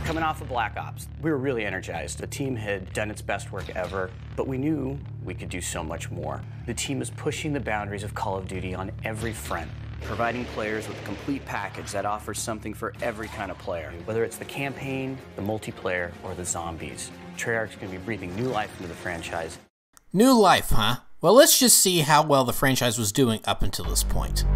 Coming off of Black Ops, we were really energized. The team had done its best work ever, but we knew we could do so much more. The team is pushing the boundaries of Call of Duty on every front, providing players with a complete package that offers something for every kind of player. Whether it's the campaign, the multiplayer, or the zombies, Treyarch's going to be breathing new life into the franchise. New life, huh? Well, let's just see how well the franchise was doing up until this point.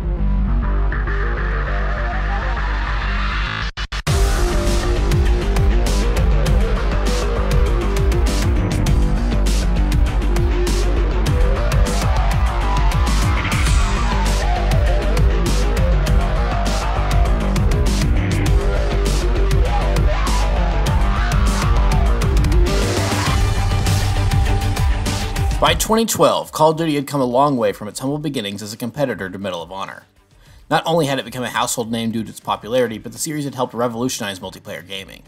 By 2012, Call of Duty had come a long way from its humble beginnings as a competitor to Medal of Honor. Not only had it become a household name due to its popularity, but the series had helped revolutionize multiplayer gaming.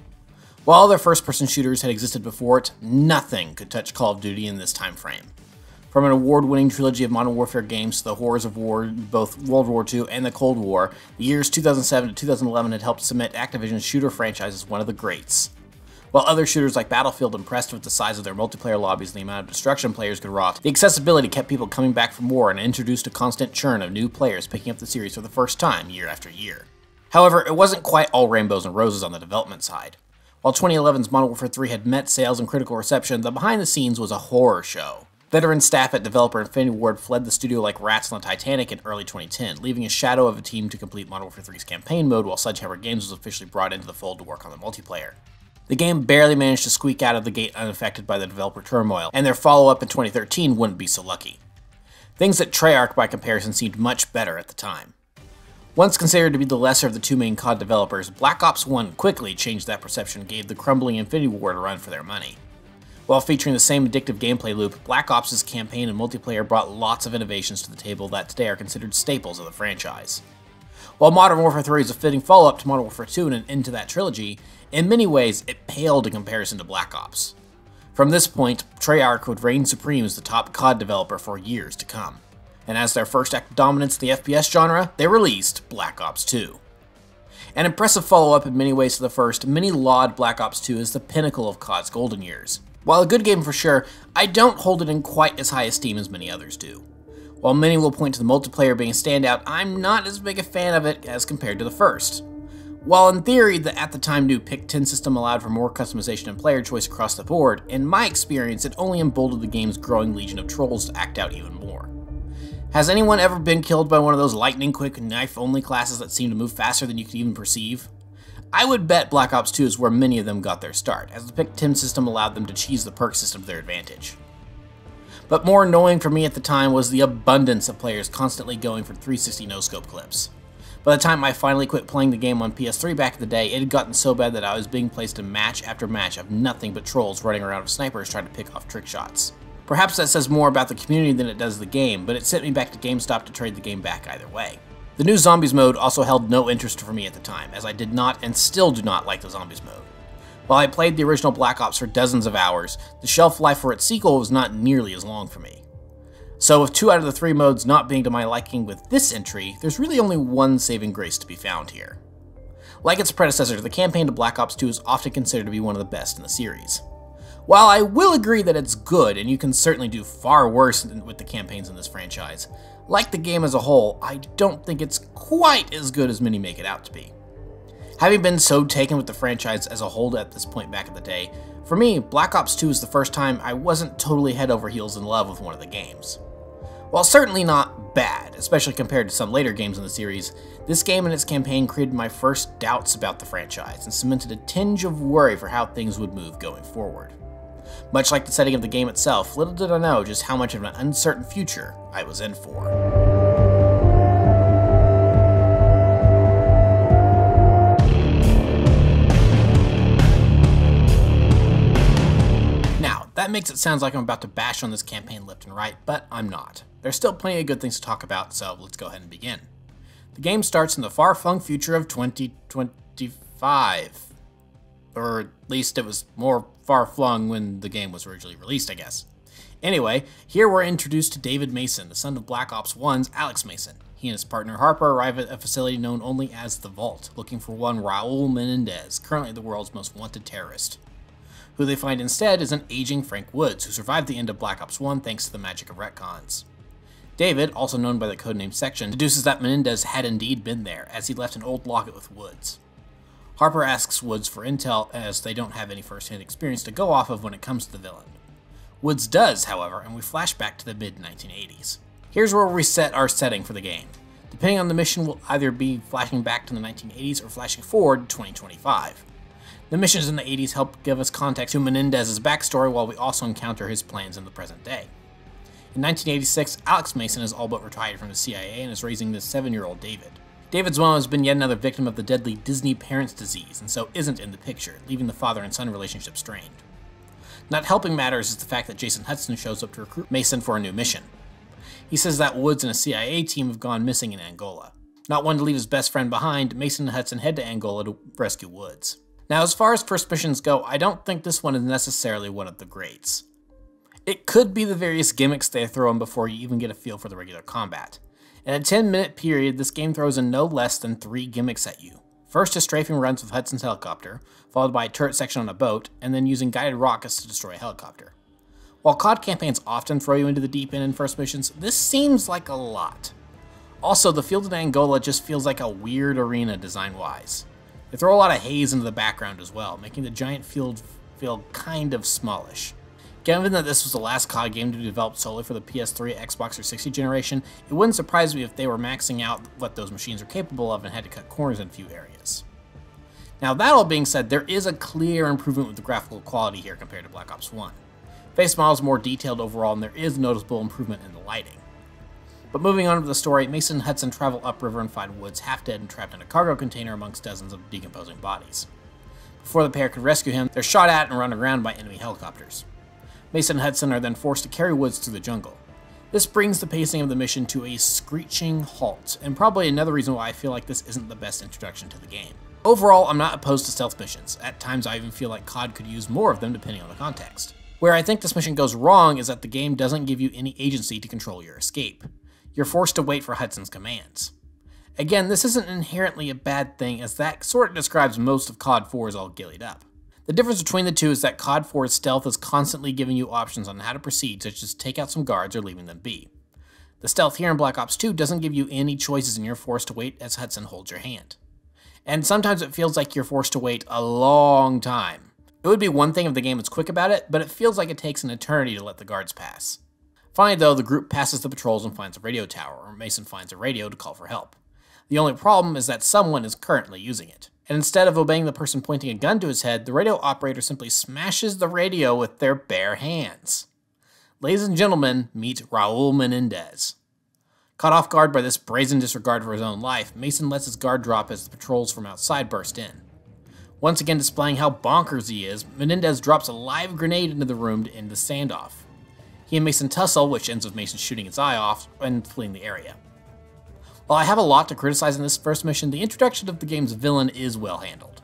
While other first-person shooters had existed before it, nothing could touch Call of Duty in this time frame. From an award-winning trilogy of Modern Warfare games to the horrors of war in both World War II and the Cold War, the years 2007 to 2011 had helped cement Activision's shooter franchise as one of the greats. While other shooters like Battlefield impressed with the size of their multiplayer lobbies and the amount of destruction players could wrought, the accessibility kept people coming back from war and introduced a constant churn of new players picking up the series for the first time year after year. However, it wasn't quite all rainbows and roses on the development side. While 2011's Modern Warfare 3 had met sales and critical reception, the behind the scenes was a horror show. Veteran staff at developer Infinity Ward fled the studio like rats on the Titanic in early 2010, leaving a shadow of a team to complete Modern Warfare 3's campaign mode while Sledgehammer Games was officially brought into the fold to work on the multiplayer. The game barely managed to squeak out of the gate unaffected by the developer turmoil, and their follow-up in 2013 wouldn't be so lucky. Things at Treyarch, by comparison, seemed much better at the time. Once considered to be the lesser of the two main CoD developers, Black Ops 1 quickly changed that perception and gave the crumbling Infinity Ward a run for their money. While featuring the same addictive gameplay loop, Black Ops' campaign and multiplayer brought lots of innovations to the table that today are considered staples of the franchise. While Modern Warfare 3 is a fitting follow-up to Modern Warfare 2 and an end to that trilogy, in many ways it paled in comparison to Black Ops. From this point, Treyarch would reign supreme as the top CoD developer for years to come. And as their first act of dominance in the FPS genre, they released Black Ops 2. An impressive follow-up in many ways to the first, many laud Black Ops 2 as the pinnacle of CoD's golden years. While a good game for sure, I don't hold it in quite as high esteem as many others do. While many will point to the multiplayer being a standout, I'm not as big a fan of it as compared to the first. While in theory, the at-the-time new Pick 10 system allowed for more customization and player choice across the board, in my experience it only emboldened the game's growing legion of trolls to act out even more. Has anyone ever been killed by one of those lightning-quick, knife-only classes that seem to move faster than you could even perceive? I would bet Black Ops 2 is where many of them got their start, as the Pick 10 system allowed them to cheese the perk system to their advantage. But more annoying for me at the time was the abundance of players constantly going for 360 no-scope clips. By the time I finally quit playing the game on PS3 back in the day, it had gotten so bad that I was being placed in match after match of nothing but trolls running around with snipers trying to pick off trick shots. Perhaps that says more about the community than it does the game, but it sent me back to GameStop to trade the game back either way. The new Zombies mode also held no interest for me at the time, as I did not and still do not like the Zombies mode. While I played the original Black Ops for dozens of hours, the shelf life for its sequel was not nearly as long for me. So with 2 out of the 3 modes not being to my liking with this entry, there's really only one saving grace to be found here. Like its predecessor, the campaign to Black Ops 2 is often considered to be one of the best in the series. While I will agree that it's good, and you can certainly do far worse with the campaigns in this franchise, like the game as a whole, I don't think it's quite as good as many make it out to be. Having been so taken with the franchise as a whole at this point back in the day, for me, Black Ops 2 is the first time I wasn't totally head over heels in love with one of the games. While certainly not bad, especially compared to some later games in the series, this game and its campaign created my first doubts about the franchise and cemented a tinge of worry for how things would move going forward. Much like the setting of the game itself, little did I know just how much of an uncertain future I was in for. That makes it sound like I'm about to bash on this campaign left and right, but I'm not. There's still plenty of good things to talk about, so let's go ahead and begin. The game starts in the far-flung future of 2025. Or at least it was more far-flung when the game was originally released, I guess. Anyway, here we're introduced to David Mason, the son of Black Ops 1's Alex Mason. He and his partner Harper arrive at a facility known only as the Vault, looking for one Raul Menendez, currently the world's most wanted terrorist. Who they find instead is an aging Frank Woods, who survived the end of Black Ops 1 thanks to the magic of retcons. David, also known by the codename Section, deduces that Menendez had indeed been there, as he left an old locket with Woods. Harper asks Woods for intel, as they don't have any first-hand experience to go off of when it comes to the villain. Woods does, however, and we flash back to the mid-1980s. Here's where we set our setting for the game. Depending on the mission, we'll either be flashing back to the 1980s or flashing forward to 2025. The missions in the 80s help give us context to Menendez's backstory, while we also encounter his plans in the present day. In 1986, Alex Mason is all but retired from the CIA and is raising this 7-year-old David. David's mom has been yet another victim of the deadly Disney parents disease, and so isn't in the picture, leaving the father and son relationship strained. Not helping matters is the fact that Jason Hudson shows up to recruit Mason for a new mission. He says that Woods and a CIA team have gone missing in Angola. Not one to leave his best friend behind, Mason and Hudson head to Angola to rescue Woods. Now, as far as first missions go, I don't think this one is necessarily one of the greats. It could be the various gimmicks they throw in before you even get a feel for the regular combat. In a 10-minute period, this game throws in no less than 3 gimmicks at you. First, is strafing runs with Hudson's helicopter, followed by a turret section on a boat, and then using guided rockets to destroy a helicopter. While CoD campaigns often throw you into the deep end in first missions, this seems like a lot. Also, the field in Angola just feels like a weird arena design-wise. They throw a lot of haze into the background as well, making the giant field feel kind of smallish. Given that this was the last CoD game to be developed solely for the PS3, Xbox 360 generation, it wouldn't surprise me if they were maxing out what those machines are capable of and had to cut corners in a few areas. Now, that all being said, there is a clear improvement with the graphical quality here compared to Black Ops 1. Face models are more detailed overall, and there is noticeable improvement in the lighting. But moving on to the story, Mason and Hudson travel upriver and find Woods half dead and trapped in a cargo container amongst dozens of decomposing bodies. Before the pair could rescue him, they're shot at and run aground by enemy helicopters. Mason and Hudson are then forced to carry Woods through the jungle. This brings the pacing of the mission to a screeching halt, and probably another reason why I feel like this isn't the best introduction to the game. Overall, I'm not opposed to stealth missions. At times I even feel like CoD could use more of them depending on the context. Where I think this mission goes wrong is that the game doesn't give you any agency to control your escape. You're forced to wait for Hudson's commands. Again, this isn't inherently a bad thing, as that sort of describes most of CoD 4's all gillied up. The difference between the two is that CoD 4's stealth is constantly giving you options on how to proceed, such as take out some guards or leaving them be. The stealth here in Black Ops 2 doesn't give you any choices and you're forced to wait as Hudson holds your hand. And sometimes it feels like you're forced to wait a long time. It would be one thing if the game was quick about it, but it feels like it takes an eternity to let the guards pass. Finally though, the group passes the patrols and finds a radio tower, or Mason finds a radio to call for help. The only problem is that someone is currently using it. And instead of obeying the person pointing a gun to his head, the radio operator simply smashes the radio with their bare hands. Ladies and gentlemen, meet Raul Menendez. Caught off guard by this brazen disregard for his own life, Mason lets his guard drop as the patrols from outside burst in. Once again displaying how bonkers he is, Menendez drops a live grenade into the room to end the standoff. He and Mason tussle, which ends with Mason shooting his eye off and fleeing the area. While I have a lot to criticize in this first mission, the introduction of the game's villain is well handled.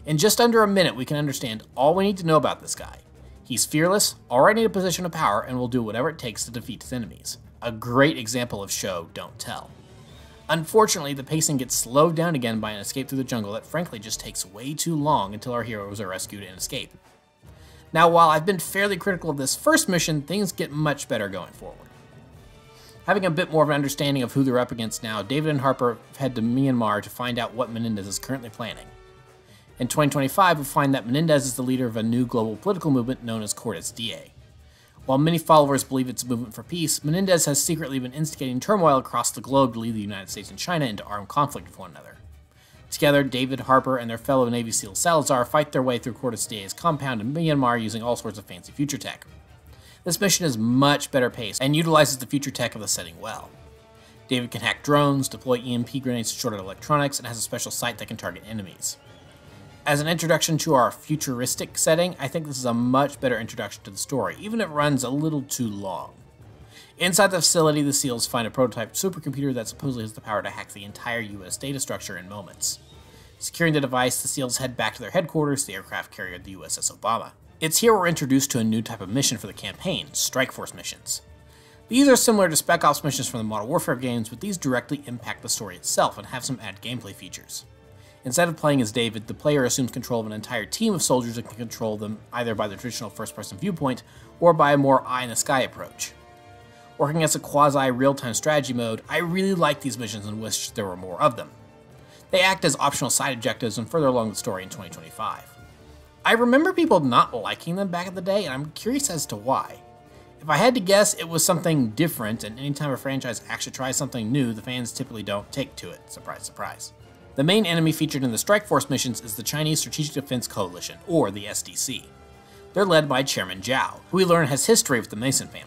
In just under a minute, we can understand all we need to know about this guy. He's fearless, already in a position of power, and will do whatever it takes to defeat his enemies. A great example of show, don't tell. Unfortunately, the pacing gets slowed down again by an escape through the jungle that frankly just takes way too long until our heroes are rescued and escape. Now, while I've been fairly critical of this first mission, things get much better going forward. Having a bit more of an understanding of who they're up against now, David and Harper head to Myanmar to find out what Menendez is currently planning. In 2025, we find that Menendez is the leader of a new global political movement known as CoD. While many followers believe it's a movement for peace, Menendez has secretly been instigating turmoil across the globe to lead the United States and China into armed conflict with one another. Together, David, Harper, and their fellow Navy SEAL Salazar fight their way through CoD's compound in Myanmar using all sorts of fancy future tech. This mission is much better paced and utilizes the future tech of the setting well. David can hack drones, deploy EMP grenades to short out electronics, and has a special sight that can target enemies. As an introduction to our futuristic setting, I think this is a much better introduction to the story, even if it runs a little too long. Inside the facility, the SEALs find a prototype supercomputer that supposedly has the power to hack the entire US data structure in moments. Securing the device, the SEALs head back to their headquarters, the aircraft carrier the USS Obama. It's here we're introduced to a new type of mission for the campaign, Strike Force missions. These are similar to Spec Ops missions from the Modern Warfare games, but these directly impact the story itself and have some added gameplay features. Instead of playing as David, the player assumes control of an entire team of soldiers and can control them either by the traditional first-person viewpoint or by a more eye-in-the-sky approach. Working as a quasi-real-time strategy mode, I really like these missions and wish there were more of them. They act as optional side objectives and further along the story in 2025. I remember people not liking them back in the day, and I'm curious as to why. If I had to guess, it was something different, and anytime a franchise actually tries something new, the fans typically don't take to it. Surprise, surprise. The main enemy featured in the Strike Force missions is the Chinese Strategic Defense Coalition, or the SDC. They're led by Chairman Zhao, who we learn has history with the Mason family.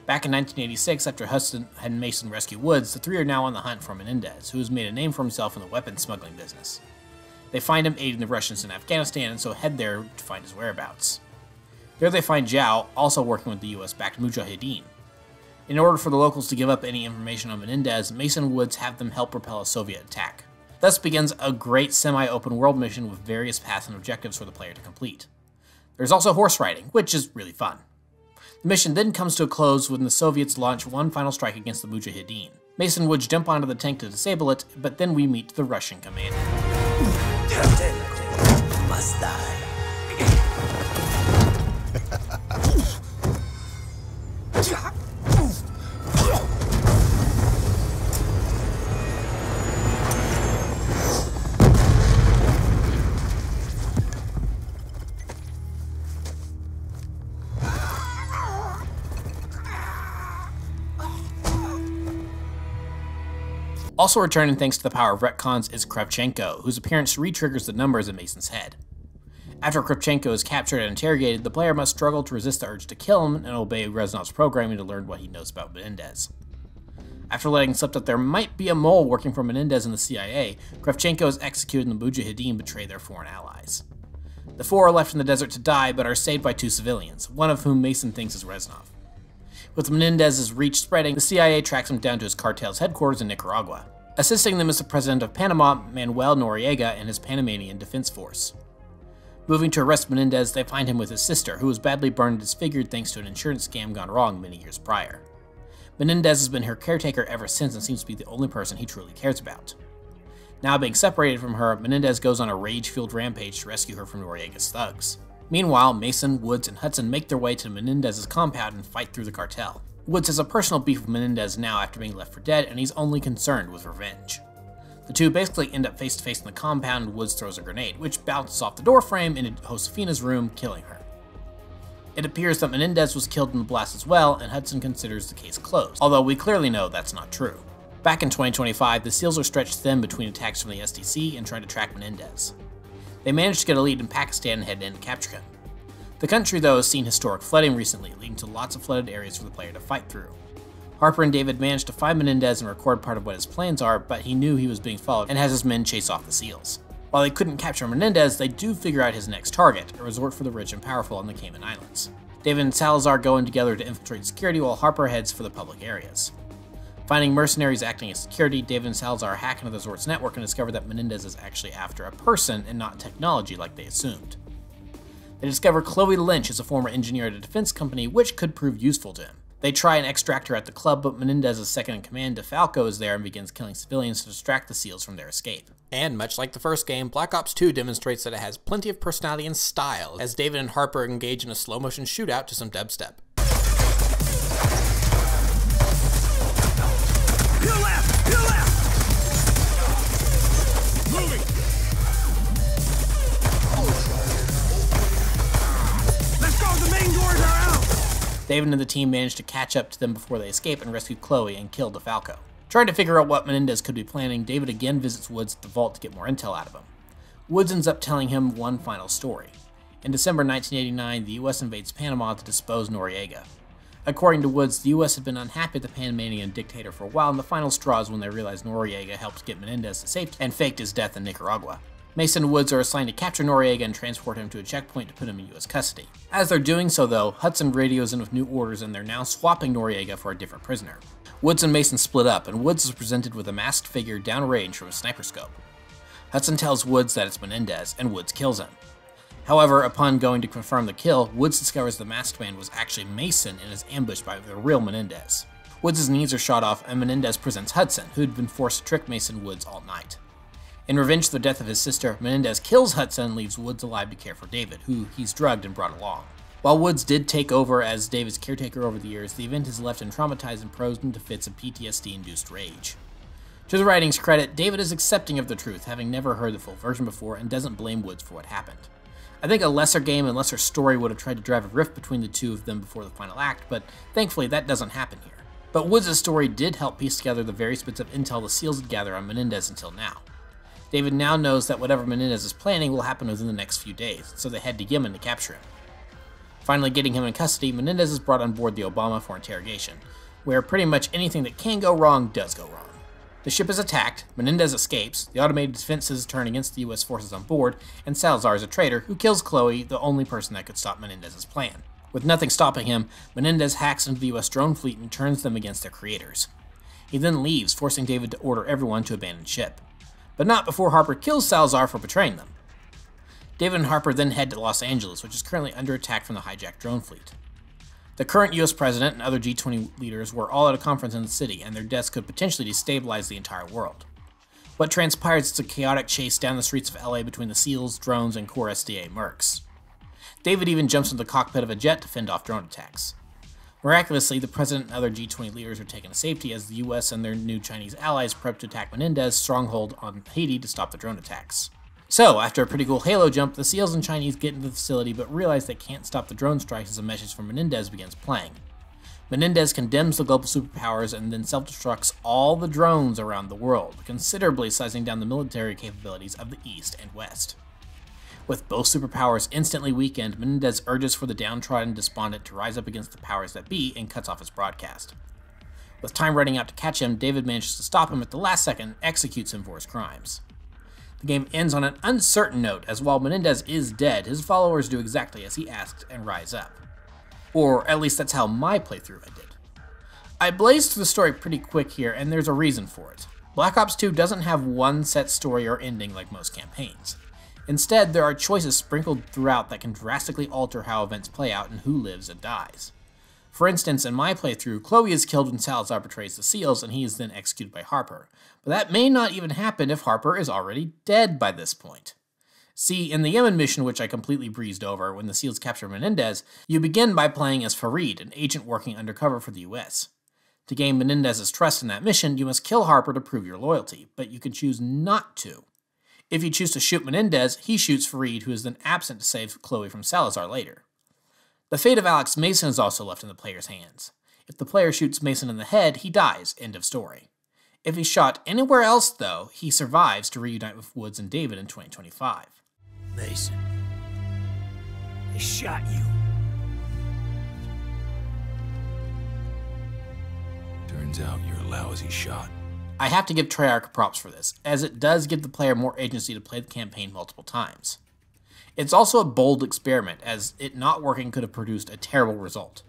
Back in 1986, after Hudson and Mason rescue Woods, the three are now on the hunt for Menendez, who has made a name for himself in the weapons smuggling business. They find him aiding the Russians in Afghanistan, and so head there to find his whereabouts. There they find Zhao, also working with the US-backed Mujahideen. In order for the locals to give up any information on Menendez, Mason and Woods have them help repel a Soviet attack. Thus begins a great semi-open world mission with various paths and objectives for the player to complete. There's also horse riding, which is really fun. The mission then comes to a close when the Soviets launch one final strike against the Mujahideen. Mason and Woods jump onto the tank to disable it, but then we meet the Russian commander. Captain must die. Also returning thanks to the power of retcons is Kravchenko, whose appearance re-triggers the numbers in Mason's head. After Kravchenko is captured and interrogated, the player must struggle to resist the urge to kill him and obey Reznov's programming to learn what he knows about Menendez. After letting slip that there might be a mole working for Menendez in the CIA, Kravchenko is executed and the Mujahideen betray their foreign allies. The four are left in the desert to die, but are saved by two civilians, one of whom Mason thinks is Reznov. With Menendez's reach spreading, the CIA tracks him down to his cartel's headquarters in Nicaragua. Assisting them is the president of Panama, Manuel Noriega, and his Panamanian defense force. Moving to arrest Menendez, they find him with his sister, who was badly burned and disfigured thanks to an insurance scam gone wrong many years prior. Menendez has been her caretaker ever since and seems to be the only person he truly cares about. Now being separated from her, Menendez goes on a rage-fueled rampage to rescue her from Noriega's thugs. Meanwhile, Mason, Woods, and Hudson make their way to Menendez's compound and fight through the cartel. Woods has a personal beef with Menendez now after being left for dead, and he's only concerned with revenge. The two basically end up face to face in the compound, and Woods throws a grenade, which bounces off the doorframe into Josefina's room, killing her. It appears that Menendez was killed in the blast as well, and Hudson considers the case closed, although we clearly know that's not true. Back in 2025, the SEALs are stretched thin between attacks from the SDC and trying to track Menendez. They managed to get a lead in Pakistan and head in to capture him. The country, though, has seen historic flooding recently, leading to lots of flooded areas for the player to fight through. Harper and David managed to find Menendez and record part of what his plans are, but he knew he was being followed and has his men chase off the SEALs. While they couldn't capture Menendez, they do figure out his next target, a resort for the rich and powerful on the Cayman Islands. David and Salazar go in together to infiltrate security while Harper heads for the public areas. Finding mercenaries acting as security, David and Salazar hack into the resort's network and discover that Menendez is actually after a person and not technology like they assumed. They discover Chloe Lynch is a former engineer at a defense company, which could prove useful to him. They try and extract her at the club, but Menendez's second-in-command, DeFalco, is there and begins killing civilians to distract the SEALs from their escape. And much like the first game, Black Ops 2 demonstrates that it has plenty of personality and style, as David and Harper engage in a slow-motion shootout to some dubstep. Peel left! Peel left! Moving! Let's go! The main doors are out! David and the team manage to catch up to them before they escape and rescue Chloe and kill DeFalco. Trying to figure out what Menendez could be planning, David again visits Woods at the vault to get more intel out of him. Woods ends up telling him one final story. In December 1989, the US invades Panama to depose Noriega. According to Woods, the US had been unhappy at the Panamanian dictator for a while, and the final straw is when they realized Noriega helped get Menendez to safety and faked his death in Nicaragua. Mason and Woods are assigned to capture Noriega and transport him to a checkpoint to put him in US custody. As they're doing so though, Hudson radios in with new orders and they're now swapping Noriega for a different prisoner. Woods and Mason split up, and Woods is presented with a masked figure downrange from a sniper scope. Hudson tells Woods that it's Menendez, and Woods kills him. However, upon going to confirm the kill, Woods discovers the masked man was actually Mason and is ambushed by the real Menendez. Woods' knees are shot off and Menendez presents Hudson, who had been forced to trick Mason Woods all night. In revenge for the death of his sister, Menendez kills Hudson and leaves Woods alive to care for David, who he's drugged and brought along. While Woods did take over as David's caretaker over the years, the event has left him traumatized and frozen into fits of PTSD-induced rage. To the writing's credit, David is accepting of the truth, having never heard the full version before, and doesn't blame Woods for what happened. I think a lesser game and lesser story would have tried to drive a rift between the two of them before the final act, but thankfully that doesn't happen here. But Woods' story did help piece together the various bits of intel the SEALs had gathered on Menendez until now. David now knows that whatever Menendez is planning will happen within the next few days, so they head to Yemen to capture him. Finally getting him in custody, Menendez is brought on board the Obama for interrogation, where pretty much anything that can go wrong does go wrong. The ship is attacked, Menendez escapes, the automated defenses turn against the US forces on board, and Salazar is a traitor who kills Chloe, the only person that could stop Menendez's plan. With nothing stopping him, Menendez hacks into the US drone fleet and turns them against their creators. He then leaves, forcing David to order everyone to abandon ship. But not before Harper kills Salazar for betraying them. David and Harper then head to Los Angeles, which is currently under attack from the hijacked drone fleet. The current US president and other G20 leaders were all at a conference in the city, and their deaths could potentially destabilize the entire world. What transpires is a chaotic chase down the streets of LA between the SEALs, drones, and core SDA mercs. David even jumps into the cockpit of a jet to fend off drone attacks. Miraculously, the president and other G20 leaders are taken to safety as the US and their new Chinese allies prep to attack Menendez's stronghold on Haiti to stop the drone attacks. So, after a pretty cool halo jump, the SEALs and Chinese get into the facility but realize they can't stop the drone strikes as a message from Menendez begins playing. Menendez condemns the global superpowers and then self-destructs all the drones around the world, considerably sizing down the military capabilities of the East and West. With both superpowers instantly weakened, Menendez urges for the downtrodden despondent to rise up against the powers that be and cuts off his broadcast. With time running out to catch him, David manages to stop him at the last second and executes him for his crimes. The game ends on an uncertain note, as while Menendez is dead, his followers do exactly as he asked and rise up. Or at least that's how my playthrough ended. I blazed through the story pretty quick here, and there's a reason for it. Black Ops 2 doesn't have one set story or ending like most campaigns. Instead, there are choices sprinkled throughout that can drastically alter how events play out and who lives and dies. For instance, in my playthrough, Chloe is killed when Salazar betrays the SEALs and he is then executed by Harper, but that may not even happen if Harper is already dead by this point. See, in the Yemen mission, which I completely breezed over when the SEALs capture Menendez, you begin by playing as Farid, an agent working undercover for the US. To gain Menendez's trust in that mission, you must kill Harper to prove your loyalty, but you can choose not to. If you choose to shoot Menendez, he shoots Farid, who is then absent to save Chloe from Salazar later. The fate of Alex Mason is also left in the player's hands. If the player shoots Mason in the head, he dies, end of story. If he's shot anywhere else, though, he survives to reunite with Woods and David in 2025. Mason, they shot you. Turns out you're a lousy shot. I have to give Treyarch props for this, as it does give the player more agency to play the campaign multiple times. It's also a bold experiment, as it not working could have produced a terrible result.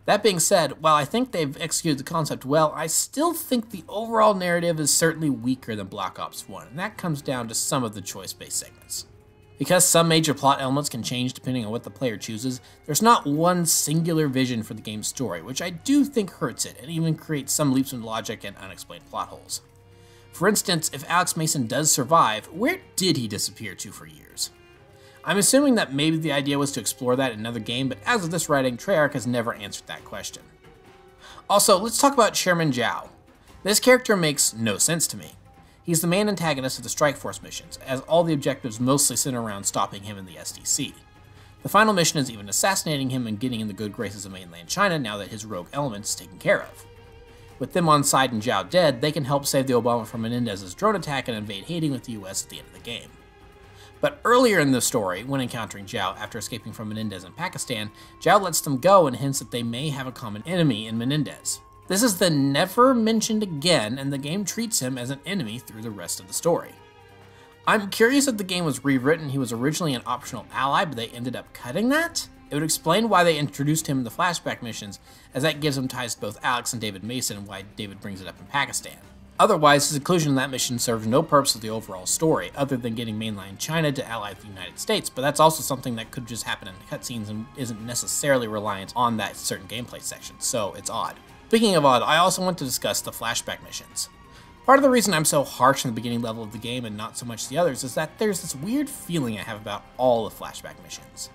That being said, while I think they've executed the concept well, I still think the overall narrative is certainly weaker than Black Ops 1, and that comes down to some of the choice-based segments. Because some major plot elements can change depending on what the player chooses, there's not one singular vision for the game's story, which I do think hurts it, and even creates some leaps in logic and unexplained plot holes. For instance, if Alex Mason does survive, where did he disappear to for years? I'm assuming that maybe the idea was to explore that in another game, but as of this writing, Treyarch has never answered that question. Also, let's talk about Chairman Zhao. This character makes no sense to me. He's the main antagonist of the Strike Force missions, as all the objectives mostly center around stopping him in the SDC. The final mission is even assassinating him and getting in the good graces of mainland China now that his rogue element is taken care of. With them on side and Zhao dead, they can help save the Obama from Menendez's drone attack and invade Haiti with the US at the end of the game. But earlier in the story, when encountering Zhao after escaping from Menendez in Pakistan, Zhao lets them go and hints that they may have a common enemy in Menendez. This is then never mentioned again, and the game treats him as an enemy through the rest of the story. I'm curious if the game was rewritten, he was originally an optional ally, but they ended up cutting that? It would explain why they introduced him in the flashback missions, as that gives him ties to both Alex and David Mason and why David brings it up in Pakistan. Otherwise, his inclusion in that mission serves no purpose of the overall story, other than getting mainline China to ally with the United States, but that's also something that could just happen in cutscenes and isn't necessarily reliant on that certain gameplay section, so it's odd. Speaking of odd, I also want to discuss the flashback missions. Part of the reason I'm so harsh on the beginning level of the game and not so much the others is that there's this weird feeling I have about all the flashback missions.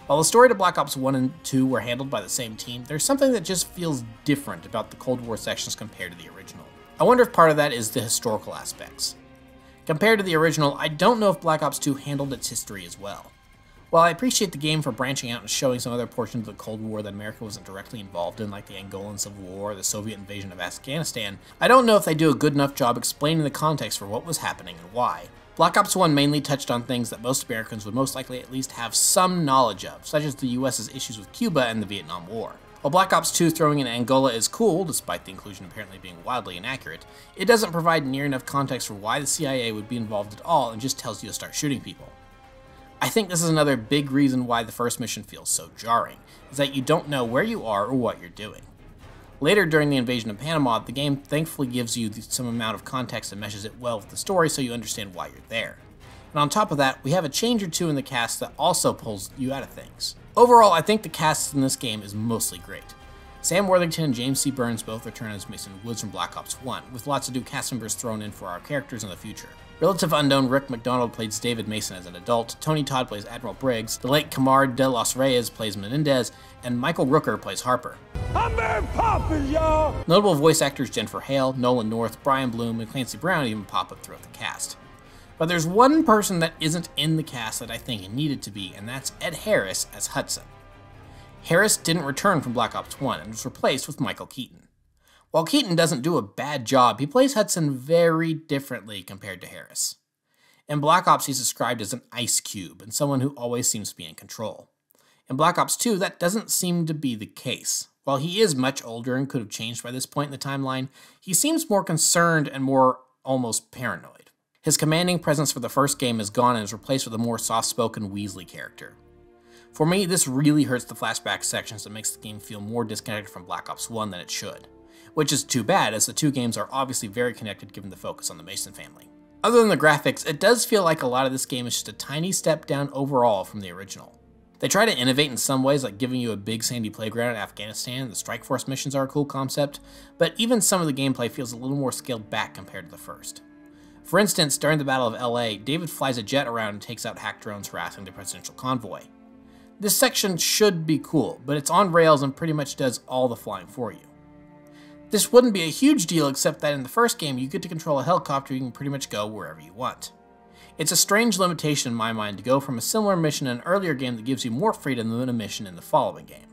While the story to Black Ops 1 and 2 were handled by the same team, there's something that just feels different about the Cold War sections compared to the original. I wonder if part of that is the historical aspects. Compared to the original, I don't know if Black Ops 2 handled its history as well. While I appreciate the game for branching out and showing some other portions of the Cold War that America wasn't directly involved in, like the Angolan Civil War or the Soviet invasion of Afghanistan, I don't know if they do a good enough job explaining the context for what was happening and why. Black Ops 1 mainly touched on things that most Americans would most likely at least have some knowledge of, such as the US's issues with Cuba and the Vietnam War. While Black Ops 2 throwing in Angola is cool, despite the inclusion apparently being wildly inaccurate, it doesn't provide near enough context for why the CIA would be involved at all and just tells you to start shooting people. I think this is another big reason why the first mission feels so jarring, is that you don't know where you are or what you're doing. Later during the invasion of Panama, the game thankfully gives you some amount of context and meshes it well with the story so you understand why you're there. And on top of that, we have a change or two in the cast that also pulls you out of things. Overall, I think the cast in this game is mostly great. Sam Worthington and James C. Burns both return as Mason Woods from Black Ops 1, with lots of new cast members thrown in for our characters in the future. Relative unknown Rick McDonald plays David Mason as an adult, Tony Todd plays Admiral Briggs, the late Camar de los Reyes plays Menendez, and Michael Rooker plays Harper. I'm very poppin', y'all! Notable voice actors Jennifer Hale, Nolan North, Brian Bloom, and Clancy Brown even pop up throughout the cast. But there's one person that isn't in the cast that I think it needed to be, and that's Ed Harris as Hudson. Harris didn't return from Black Ops 1 and was replaced with Michael Keaton. While Keaton doesn't do a bad job, he plays Hudson very differently compared to Harris. In Black Ops, he's described as an ice cube and someone who always seems to be in control. In Black Ops 2, that doesn't seem to be the case. While he is much older and could have changed by this point in the timeline, he seems more concerned and more almost paranoid. His commanding presence for the first game is gone and is replaced with a more soft-spoken Weasley character. For me, this really hurts the flashback sections and makes the game feel more disconnected from Black Ops 1 than it should. Which is too bad, as the two games are obviously very connected given the focus on the Mason family. Other than the graphics, it does feel like a lot of this game is just a tiny step down overall from the original. They try to innovate in some ways, like giving you a big sandy playground in Afghanistan. The Strike Force missions are a cool concept, but even some of the gameplay feels a little more scaled back compared to the first. For instance, during the Battle of LA, David flies a jet around and takes out hack drones harassing the presidential convoy. This section should be cool, but it's on rails and pretty much does all the flying for you. This wouldn't be a huge deal except that in the first game you get to control a helicopter, you can pretty much go wherever you want. It's a strange limitation in my mind to go from a similar mission in an earlier game that gives you more freedom than a mission in the following game.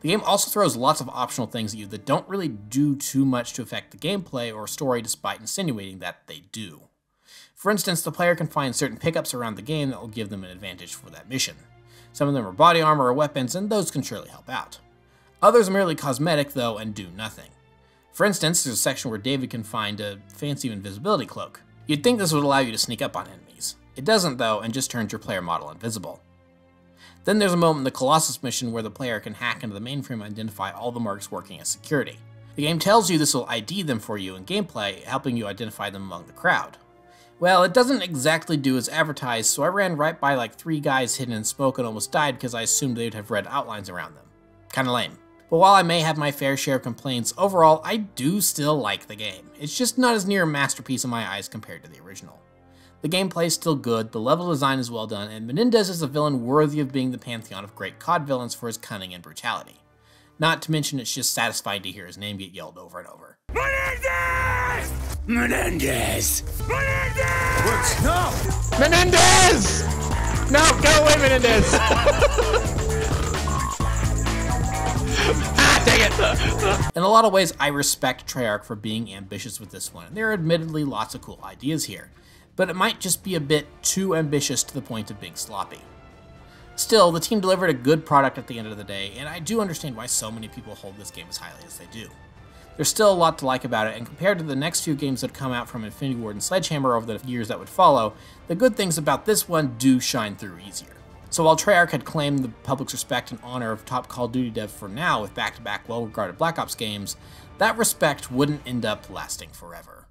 The game also throws lots of optional things at you that don't really do too much to affect the gameplay or story despite insinuating that they do. For instance, the player can find certain pickups around the game that will give them an advantage for that mission. Some of them are body armor or weapons, and those can surely help out. Others are merely cosmetic, though, and do nothing. For instance, there's a section where David can find a fancy invisibility cloak. You'd think this would allow you to sneak up on enemies. It doesn't, though, and just turns your player model invisible. Then there's a moment in the Colossus mission where the player can hack into the mainframe and identify all the marks working as security. The game tells you this will ID them for you in gameplay, helping you identify them among the crowd. Well, it doesn't exactly do as advertised, so I ran right by like 3 guys hidden in smoke and almost died because I assumed they'd have red outlines around them. Kinda lame. But while I may have my fair share of complaints, overall I do still like the game. It's just not as near a masterpiece in my eyes compared to the original. The gameplay is still good, the level design is well done, and Menendez is a villain worthy of being the pantheon of great CoD villains for his cunning and brutality. Not to mention it's just satisfying to hear his name get yelled over and over. Menendez! Menendez! Menendez! What? No! Menendez! No, go away, Menendez! Ah, dang it! In a lot of ways, I respect Treyarch for being ambitious with this one, and there are admittedly lots of cool ideas here, but it might just be a bit too ambitious to the point of being sloppy. Still, the team delivered a good product at the end of the day, and I do understand why so many people hold this game as highly as they do. There's still a lot to like about it, and compared to the next few games that come out from Infinity Ward and Sledgehammer over the years that would follow, the good things about this one do shine through easier. So while Treyarch had claimed the public's respect and honor of top Call of Duty dev for now with back-to-back well-regarded Black Ops games, that respect wouldn't end up lasting forever.